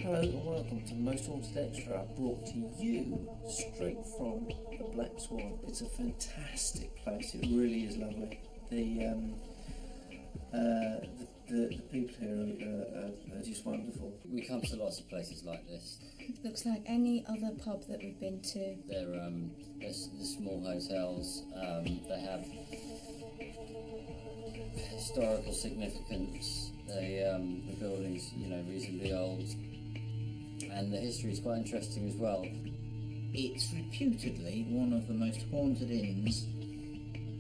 Hello and welcome to Most Haunted Extra, brought to you straight from the Black Swan. It's a fantastic place, it really is lovely. The people here are just wonderful. We come to lots of places like this. Looks like any other pub that we've been to. They're small hotels. They have historical significance. The building's reasonably old, and the history is quite interesting as well. It's reputedly one of the most haunted inns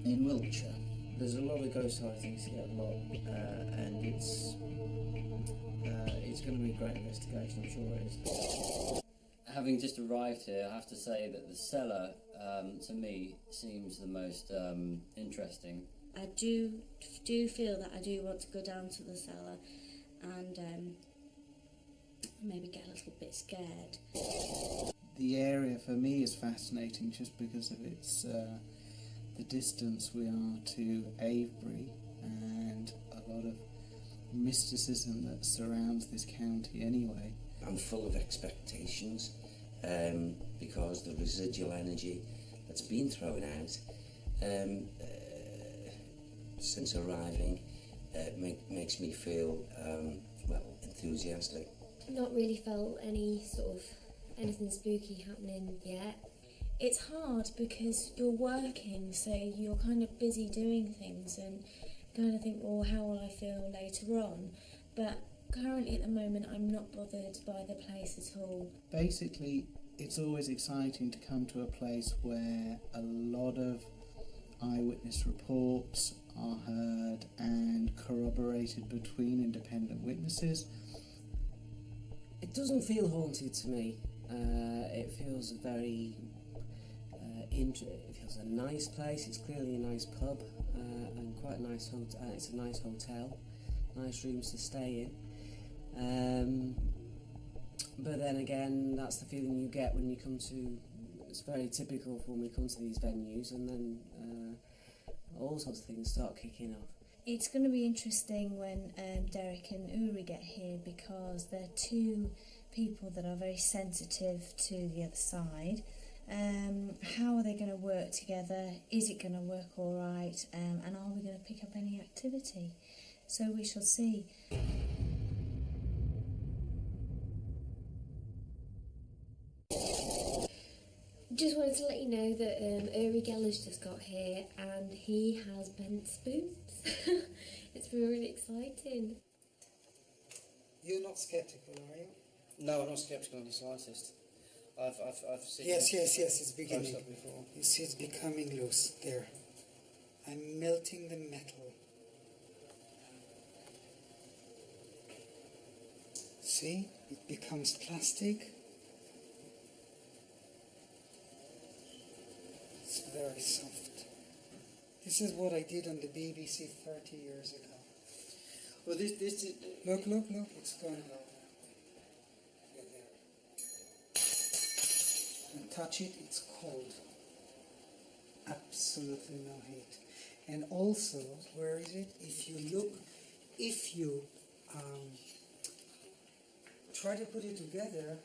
in Wiltshire. There's a lot of ghost sightings here, and it's going to be a great investigation, I'm sure it is. Having just arrived here, I have to say that the cellar, to me, seems the most interesting. I do feel that I do want to go down to the cellar and maybe get a little bit scared. The area for me is fascinating just because of its the distance we are to Avebury and a lot of mysticism that surrounds this county anyway. I'm full of expectations because the residual energy that's been thrown out since arriving makes me feel enthusiastic. Not really felt anything spooky happening yet. It's hard because you're working, so you're kind of busy doing things and kind of think, well, how will I feel later on? But currently at the moment I'm not bothered by the place at all. Basically, it's always exciting to come to a place where a lot of eyewitness reports are heard and corroborated between independent witnesses. It doesn't feel haunted to me. It feels very it feels a nice place. It's clearly a nice pub and quite a nice hotel. It's a nice hotel, nice rooms to stay in. But then again, that's the feeling you get when you come to. It's very typical for when we come to these venues, and then all sorts of things start kicking off. It's going to be interesting when Derek and Uri get here, because they're two people that are very sensitive to the other side. How are they going to work together? Is it going to work all right? And are we going to pick up any activity? So we shall see. Just wanted to let you know that Uri Geller's just got here and he has bent spoons. It's been really exciting. You're not sceptical, are you? No, I'm not sceptical in the slightest. I've seen. Yes, it's beginning. Before. You see, it's becoming loose there. I'm melting the metal. See, it becomes plastic. It's very soft. This is what I did on the BBC 30 years ago. Well, this is... Look, it's gone. And touch it, it's cold. Absolutely no heat. And also, where is it? If you try to put it together,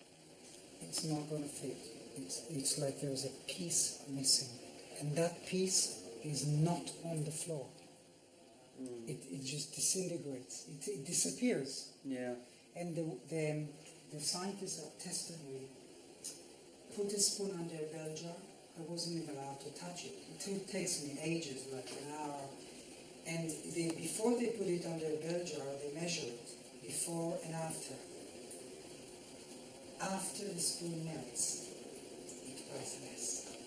it's not going to fit. It's like there's a piece missing. And that piece is not on the floor. It just disintegrates. It disappears. Yeah. And the scientists have tested me. Put a spoon under a bell jar. I wasn't even allowed to touch it. It takes me ages, like an hour. And before they put it under a bell jar, they measure it, before and after. After the spoon melts, it weighs less,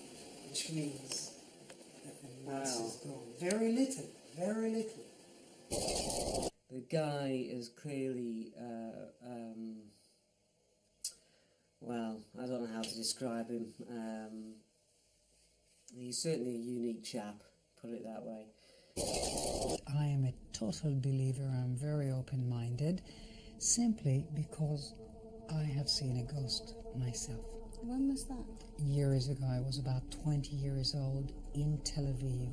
which means that the mass is gone. Very little, very little. The guy is clearly, well, I don't know how to describe him. He's certainly a unique chap, put it that way. I am a total believer. I'm very open-minded, simply because I have seen a ghost myself. When was that? Years ago. I was about 20 years old in Tel Aviv,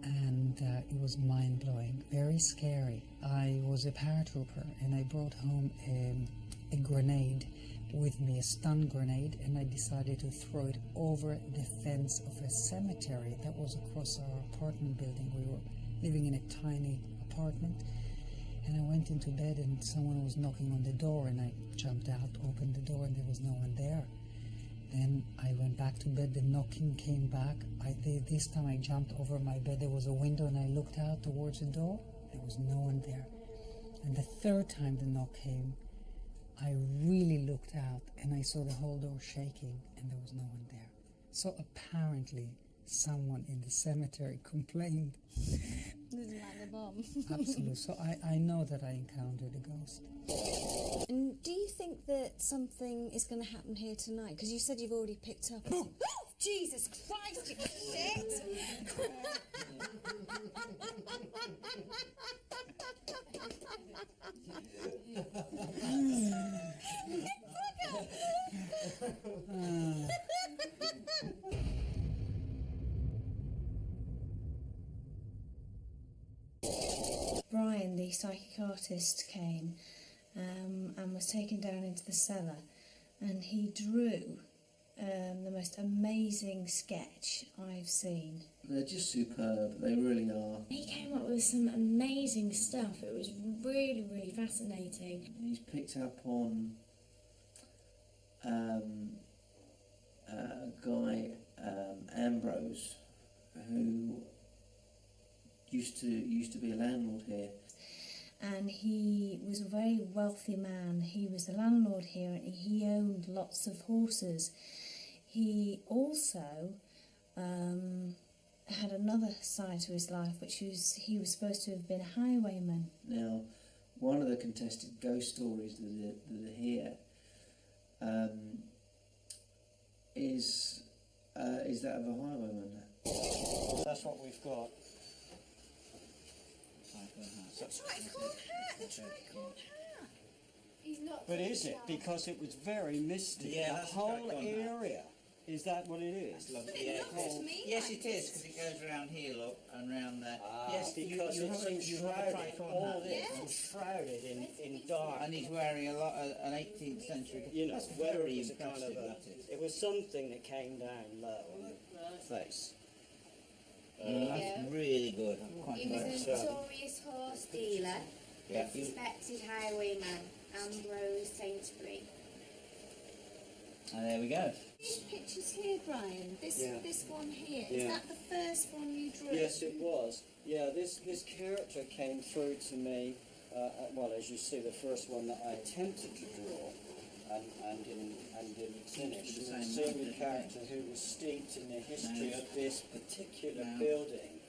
and it was mind-blowing, very scary. I was a paratrooper, and I brought home a grenade with me, a stun grenade, and I decided to throw it over the fence of a cemetery that was across our apartment building. We were living in a tiny apartment, and I went into bed and someone was knocking on the door, and I jumped out, opened the door, and there was no one there. Then I went back to bed, the knocking came back. This time I jumped over my bed, there was a window, and I looked out towards the door, there was no one there. And the third time the knock came, I really looked out and I saw the whole door shaking and there was no one there. So apparently someone in the cemetery complained. Doesn't like the bomb. Absolutely. So I know that I encountered a ghost. And do you think that something is going to happen here tonight? Because you said you've already picked up. Oh, Jesus Christ, you shit! Brian, the psychic artist, came and was taken down into the cellar, and he drew the most amazing sketch I've seen. They're just superb, they really are. He came up with some amazing stuff. It was really, really fascinating. He's picked up on a guy, Ambrose, who used to be a landlord here. And he was a very wealthy man. He was the landlord here and he owned lots of horses. He also had another side to his life, which was he was supposed to have been a highwayman. Now, one of the contested ghost stories that are here is that of a highwayman. That's what we've got. That's right, it's called hat. That's right, it's called hat. He's not. But is it? Because it was very misty. Yeah, the that's whole correct on that. area. Is that what it is? That's lovely. It Yeah, looks to me yes, like it is, because it goes around here, look, and round there. Yes, because it's enshrouded. All this Yes. is shrouded in dark. And he's wearing an 18th century. You know, That's whether very it was a kind impressive, of that is. it was something that came down low on the face. That's really good. I'm quite He was impressed. a notorious horse dealer, Yeah. suspected highwayman, Ambrose Sainsbury. And there we go. These pictures here, Brian, this one here, is Yeah. that the first one you drew? Yes, it was. Yeah, this character came through to me. Well, as you see, the first one that I attempted to draw and didn't finish. The It was same certainly a method, character who was steeped in the history No. of this particular No. building.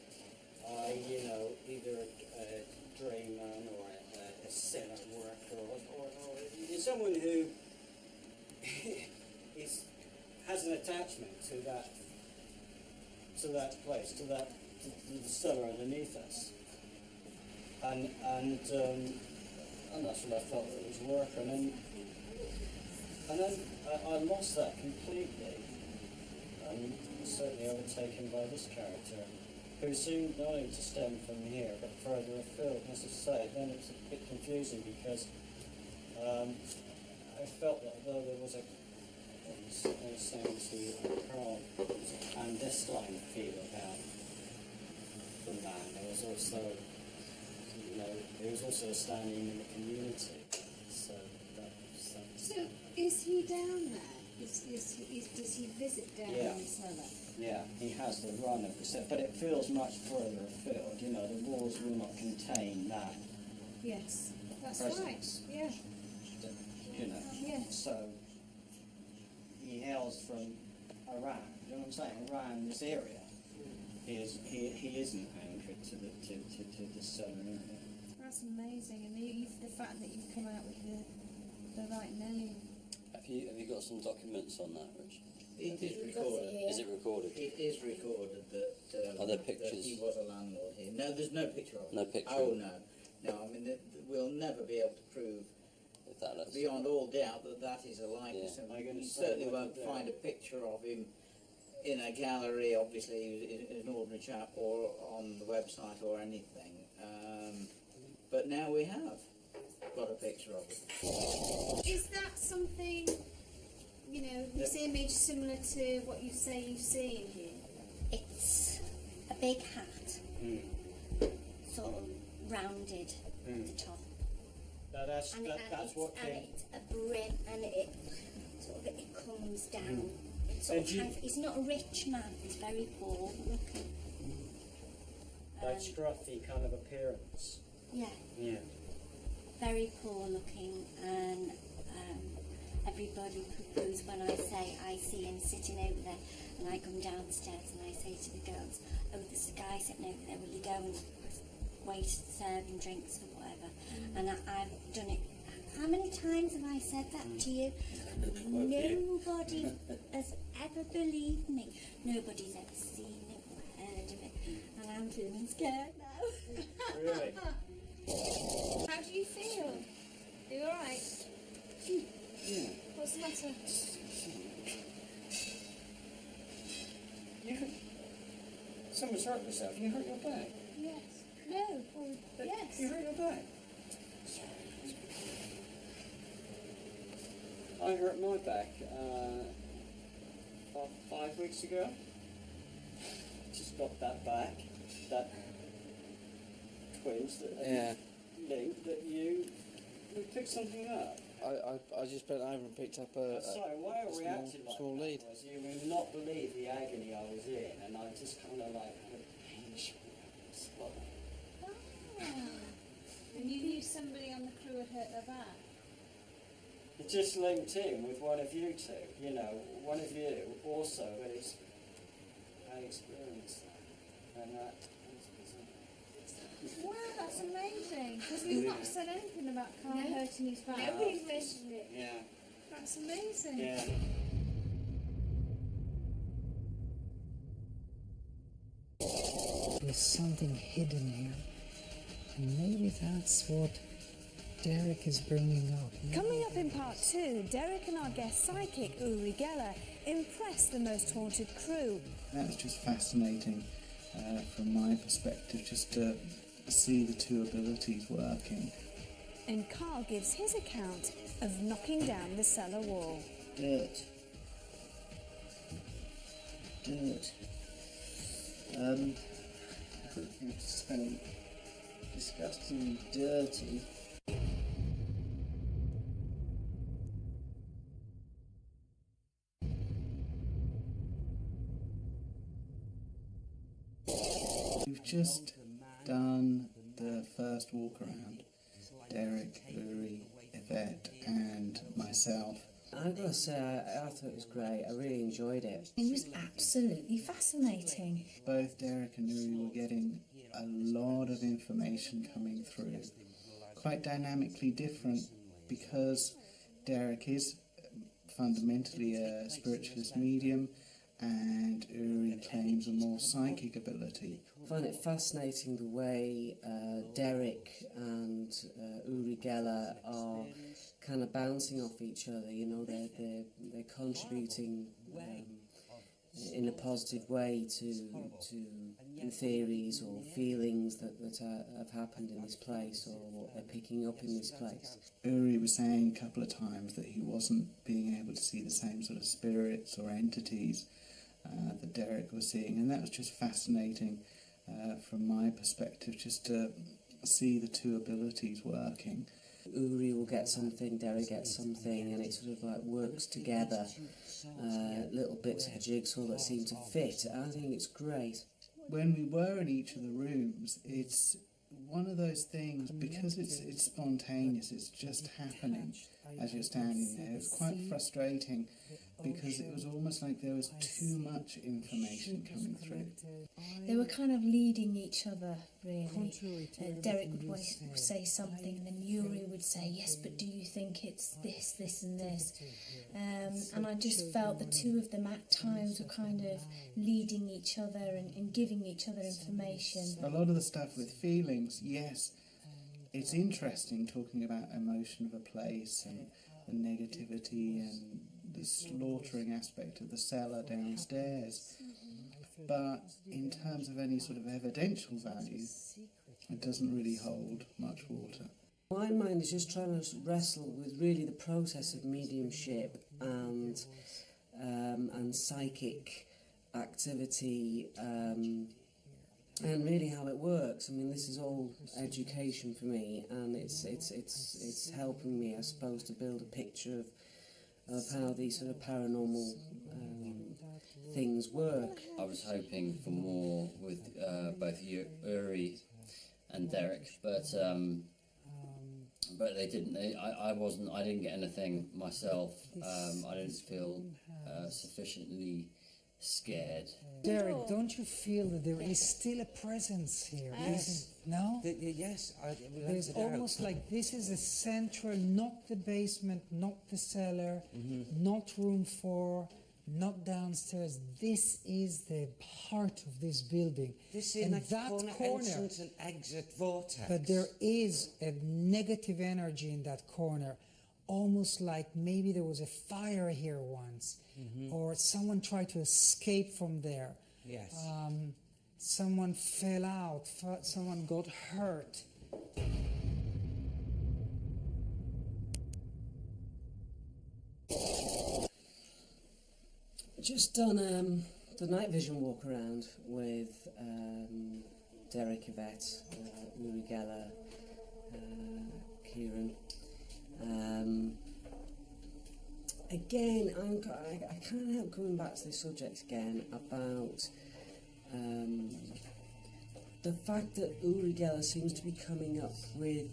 Either a drayman or a cellar worker or someone who has an attachment to that place, to the cellar underneath us, and that's what I felt it was working, and then I lost that completely, and certainly overtaken by this character, who seemed not only to stem from here but further afield. As I say, then it's a bit confusing because I felt that although there was a clandestine feel about the man, there was also, there was also a standing in the community. So that was, So is he down there? Does he visit down Yeah. in the cellar? yeah, he has the run of the set, but it feels much further afield. The walls will not contain that Yes, that's presence. right. Yeah. Yes. So he hails from around. You know what I'm saying? Around this area, he isn't anchored to the southern area. That's amazing, and the fact that you've come out with the right name. Have you got some documents on that, Rich? It is recorded. Is it recorded? It is recorded that, Are there that pictures? he was a landlord here. No, there's no picture of it. No picture? Oh, no. No, I mean, we'll never be able to prove If that lets beyond all doubt that is a likeness. Yeah. And you certainly won't find a picture of him in a gallery, obviously, an ordinary chap, or on the website or anything. But now we have. got a picture of it. Is that something, you know, this image similar to what you say you see in here? It's a big hat, sort of rounded at the top. That's what and came. it's a brim, and it sort of it comes down. He's not a rich man. He's very poor looking. That scruffy kind of appearance. Yeah. Yeah. Very poor looking, and everybody poo-poos when I say I see him sitting over there, and I come downstairs and I say to the girls, "Oh, there's a guy sitting over there. Will you go and wait, serving drinks or whatever?" And I've done it. How many times have I said that to you? Nobody has ever believed me. Nobody's ever seen it or heard of it, and I'm feeling scared now. Really? How do you feel? Are you alright? Yeah. What's the matter? Someone's hurt themselves. You hurt your back. Yes. No. Yes. You hurt your back. I hurt my back 5 weeks ago. Just got that back. That twins that linked that you picked something up. I just bent over and picked up a Sorry, why I reacted like small that lead. was you would not believe the agony I was in, and I just kind of like had a pinch spot. And you knew somebody on the crew had hurt their back? It just linked in with one of you two, you know, one of you also, but it's, I experienced that, and that was bizarre. Wow, that's amazing. Because we've not said anything about Carl hurting his back. Nobody's mentioned it. Yeah. That's amazing. Yeah. There's something hidden here, and maybe that's what Derek is bringing up. Coming up in part 2, Derek and our guest psychic Uri Geller impress the most haunted crew. That's just fascinating from my perspective, just to see the two abilities working. And Carl gives his account of knocking down the cellar wall. Dirt. It's so disgustingly dirty. We've just done the first walk around. Derek, Uri, Yvette and myself. I've got to say, I thought it was great. I really enjoyed it. It was absolutely fascinating. Both Derek and Uri were getting a lot of information coming through. Quite dynamically different, because Derek is fundamentally a spiritualist medium and Uri claims a more psychic ability. I find it fascinating the way Derek and Uri Geller are kind of bouncing off each other. You know, they're contributing in a positive way to theories or feelings that have happened in this place, or what they're picking up in this place. Uri was saying a couple of times that he wasn't being able to see the same sort of spirits or entities that Derek was seeing, and that was just fascinating from my perspective, just to see the two abilities working. Uri will get something, Derek gets something, and it sort of like works together. Little bits of a jigsaw that seem to fit. I think it's great. When we were in each of the rooms, it's one of those things, because it's spontaneous, it's just happening as you're standing there. It's quite frustrating, because it was almost like there was too much information coming through. They were kind of leading each other, really. Derek would say something, and then Uri would say, yes, but do you think it's this, this and this? And I just felt the two of them at times were kind of leading each other and giving each other information. A lot of the stuff with feelings, yes, it's interesting talking about emotion of a place and the negativity and the slaughtering aspect of the cellar downstairs, but in terms of any sort of evidential value, it doesn't really hold much water. My mind is just trying to wrestle with really the process of mediumship and psychic activity, and really how it works. I mean, this is all education for me, and it's helping me, I suppose, to build a picture of how these sort of paranormal things work. I was hoping for more with both Uri and Derek, but they didn't. I didn't get anything myself. I didn't feel sufficiently scared. Derek, don't you feel that there is still a presence here? Yes. No? Yes. There's almost like this is a central, not the basement, not the cellar, not room 4, not downstairs. This is the heart of this building. This is and like that corner, entrance and exit vortex. but there is a negative energy in that corner, almost like maybe there was a fire here once, or someone tried to escape from there. Yes. Someone fell out, someone got hurt. Just done the night vision walk around with Derek, Yvette, Uri Geller, Kieran. Again, I can't help coming back to this subject again about the fact that Uri Geller seems to be coming up with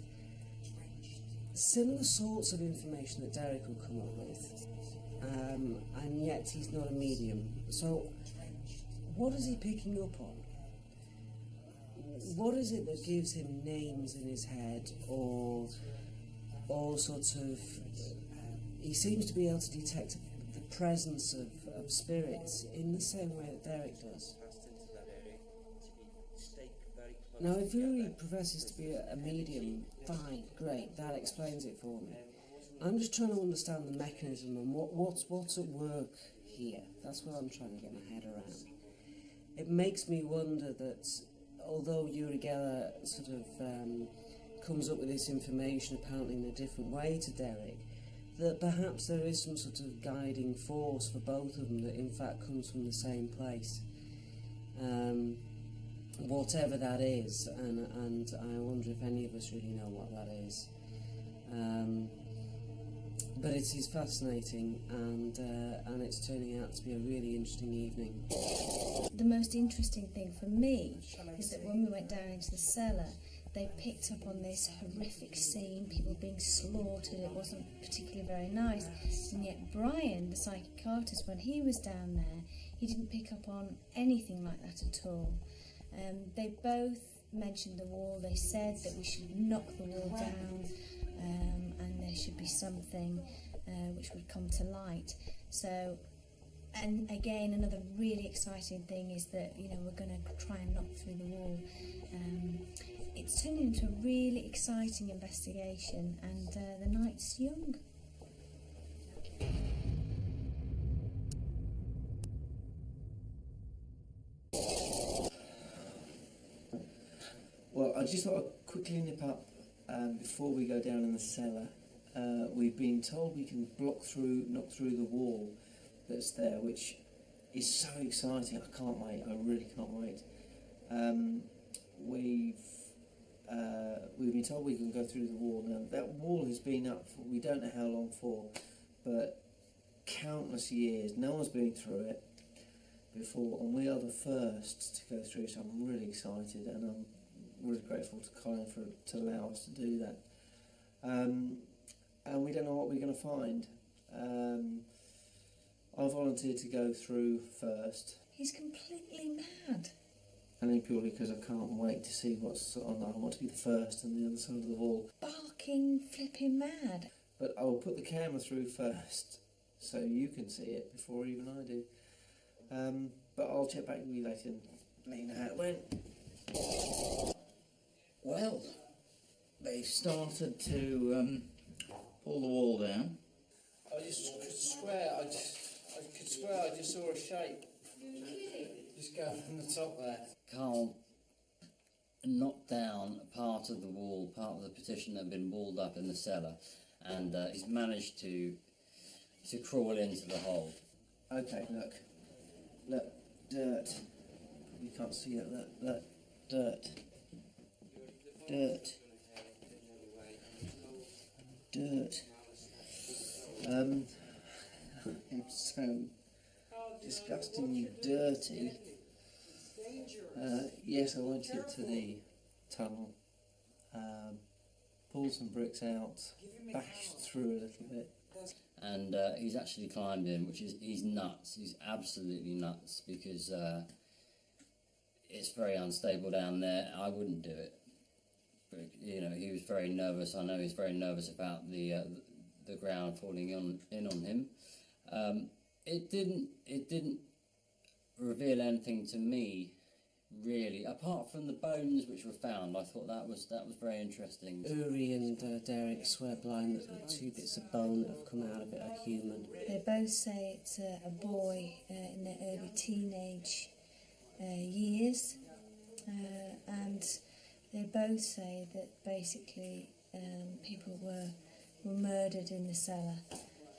similar sorts of information that Derek will come up with, and yet he's not a medium. So, what is he picking up on? What is it that gives him names in his head, or all sorts of... he seems to be able to detect the presence of spirits in the same way that Derek does. Now, if Uri professes to be a medium, fine, great, that explains it for me. I'm just trying to understand the mechanism and what's at work here. That's what I'm trying to get my head around. It makes me wonder that although Uri Geller sort of comes up with this information apparently in a different way to Derek, that perhaps there is some sort of guiding force for both of them that in fact comes from the same place. Whatever that is, and I wonder if any of us really know what that is. But it is fascinating, and it's turning out to be a really interesting evening. The most interesting thing for me is that when we went down into the cellar, they picked up on this horrific scene, people being slaughtered. It wasn't particularly very nice. And yet Brian, the psychic artist, when he was down there, he didn't pick up on anything like that at all. They both mentioned the wall. They said that we should knock the wall down, and there should be something which would come to light. So, and again, another really exciting thing is that, you know, we're going to try and knock through the wall. It's turned into a really exciting investigation, and the night's young. Well, I just thought I'd quickly nip up before we go down in the cellar. We've been told we can knock through the wall that's there, which is so exciting. I can't wait. I really can't wait. We've been told we can go through the wall. Now, that wall has been up for, we don't know how long for, but countless years. No one's been through it before, and we are the first to go through, so I'm really excited, and I'm really grateful to Colin to allow us to do that. And we don't know what we're going to find. I volunteered to go through first. He's completely mad. And then purely because I can't wait to see what's on that. I want to be the first on the other side of the wall. Barking, flipping mad. But I will put the camera through first, so you can see it before even I do. But I'll check back with you later and let you know how it went. Well, they've started to pull the wall down. I could swear I just saw a shape just go from the top there. Carl knocked down a part of the wall, part of the partition that had been walled up in the cellar, and he's managed to crawl into the hole. Okay, look, dirt. You can't see it. Look, dirt. It's so disgustingly dirty. Yes, I went into the tunnel, pulled some bricks out, bashed through a little bit. And he's actually climbed in, he's nuts. He's absolutely nuts, because it's very unstable down there. I wouldn't do it. But, you know, he was very nervous. I know he's very nervous about the ground falling in on him. It didn't reveal anything to me, really, apart from the bones which were found. I thought that was very interesting. Uri and Derek swear blind that the two bits of bone that have come out of it are human. They both say it's a boy in their early teenage years, and they both say that basically people were murdered in the cellar,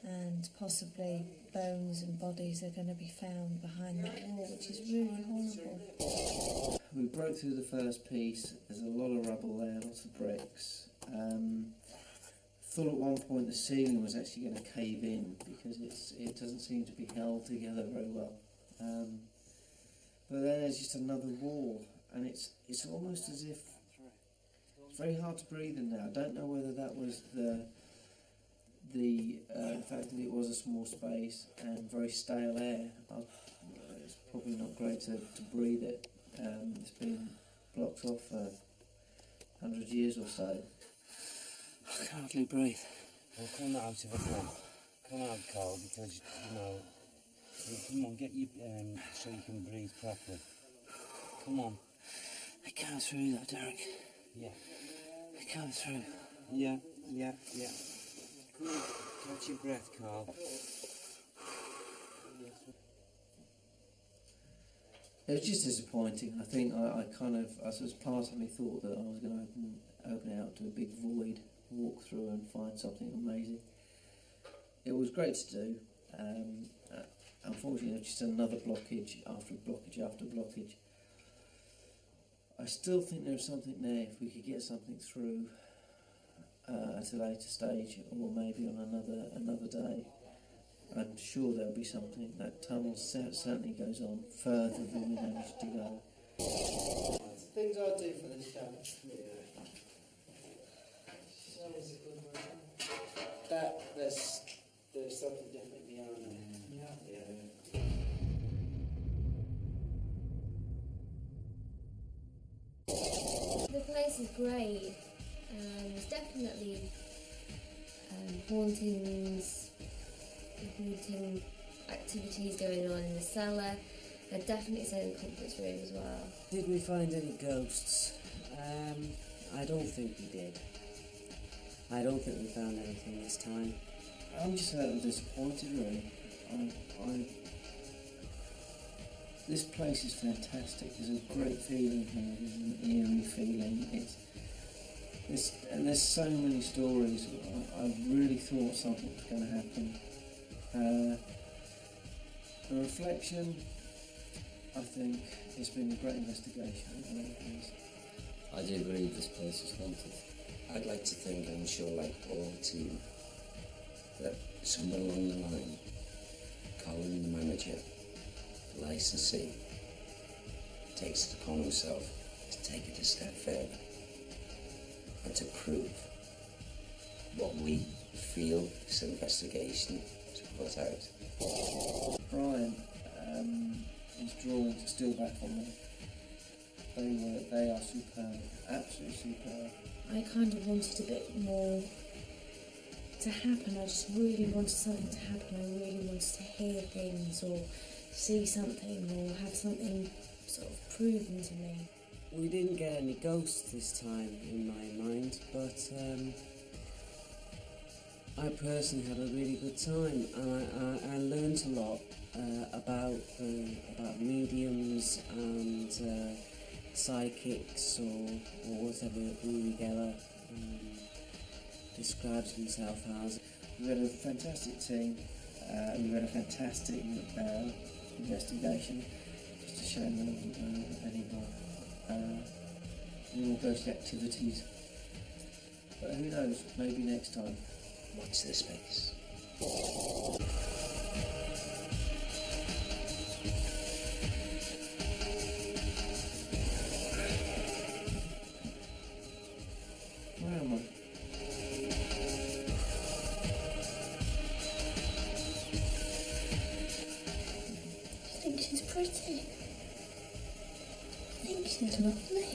and possibly bones and bodies are going to be found behind that wall, which is really horrible. We broke through the first piece. There's a lot of rubble there, lots of bricks. Thought at one point the ceiling was actually going to cave in, because it doesn't seem to be held together very well. But then there's just another wall, and it's almost as if it's very hard to breathe in there. I don't know whether that was the fact that it was a small space and very stale air. It's probably not great to breathe it. It's been blocked off for 100 years or so. I can hardly breathe. Well, come out of it now. Come out, Carl, because, you know, come on, get you, so you can breathe properly. Come on. I can't through that, Derek. Yeah. I can't through. Yeah. Come on, catch your breath, Carl. It was just disappointing. I think I was part of me thought that I was going to open it out to a big void, walk through and find something amazing. It was great to do. Unfortunately, just another blockage after blockage after blockage. I still think there's something there if we could get something through at a later stage, or maybe on another day. I'm sure there'll be something. That tunnel certainly goes on further than we managed to go. Things I do for this channel. There's something definitely on there. Yeah. The place is great. There's definitely haunting activities going on in the cellar. I'd definitely say the conference room as well. Did we find any ghosts? I don't think we did. I don't think we found anything this time. I'm just a little disappointed, really. This place is fantastic. There's a great feeling here. There's an eerie feeling. There's so many stories. I really thought something was going to happen. The reflection, I think, it's been a great investigation. It really has. I do believe this place is haunted. I'd like to think, I'm sure, like all team, that somewhere along the line, Colin, the manager, the licensee, takes it upon himself to take it a step further and to prove what we feel this investigation to put out. Brian, his drawings are still back on there. They are superb, absolutely superb. I kind of wanted a bit more to happen. I just really wanted something to happen. I really wanted to hear things or see something or have something sort of proven to me. We didn't get any ghosts this time, in my mind, but I personally had a really good time, and I learnt a lot about mediums and psychics or whatever Uri Geller describes himself as. We've had a fantastic team, we've had a fantastic investigation, just to show them any more ghost activities. But who knows, maybe next time. Watch this space. Where am I? I think she's pretty. I think she's lovely.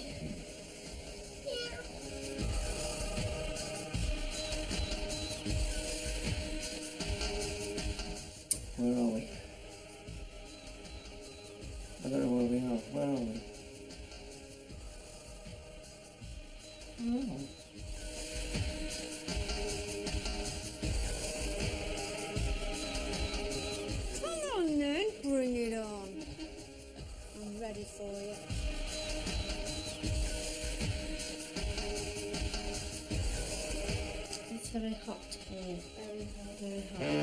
Where are we? I don't know where we are. Where are we? Oh. Come on then, bring it on. I'm ready for you. It's very hot here. Very hot. Very hot.